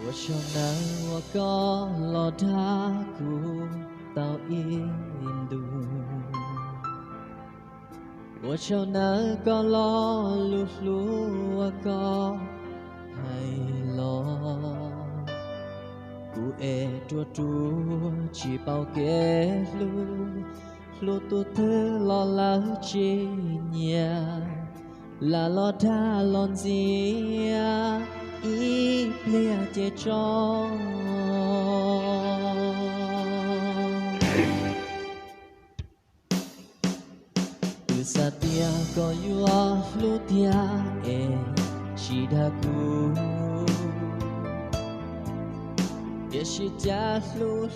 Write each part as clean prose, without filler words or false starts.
我想难，我ก็รอaku到印度。我想难，ก็รอรู้ว่าก็ให้รอกูตัวchỉ bao kể lu tu thơ lo lắng chi nhà là lo tha lon gì ý lia che cho từ xa tia có yêu lu tia chỉ đã cu也是家路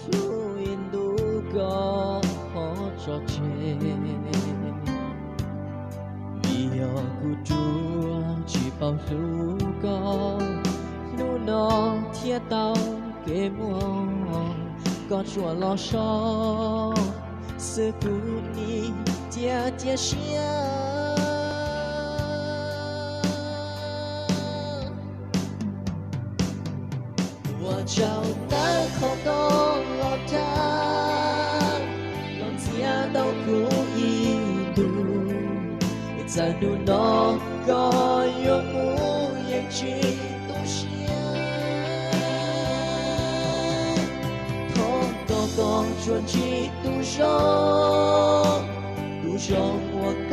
印度个好着切，你要孤独去保护个，路那铁道给我，个做老少，是故你家乡。我找到好多老他，让家都可以读，在路那个有木眼睛都是，好多个专辑都上我讲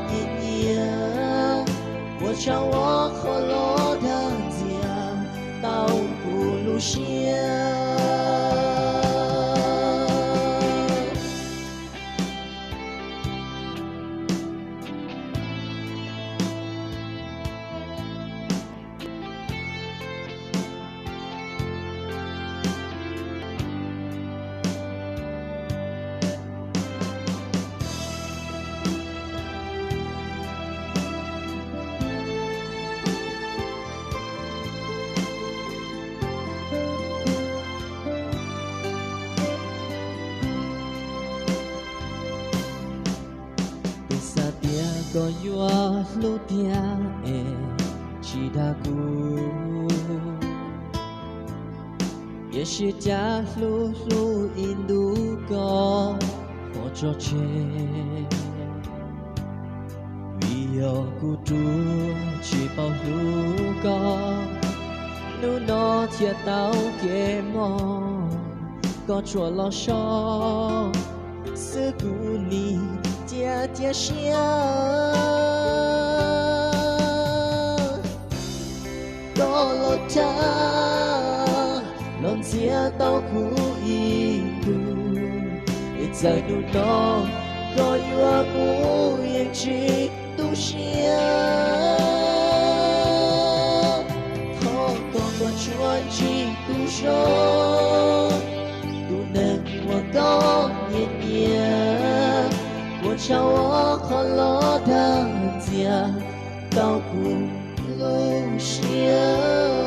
一年，我找我和老他家到。路线。có yêu lu tia chỉ đã cu也是家路印度个我着切为有孤独去保护个路那铁道给我个做老少是故你家乡có lo ta non sia tao ku ibu在路那có yêu mu yên chỉ tu xia khó có chuan chỉ tu cho tu nâng hoa có nhẹ nhẹ我朝我和老大家到古路线。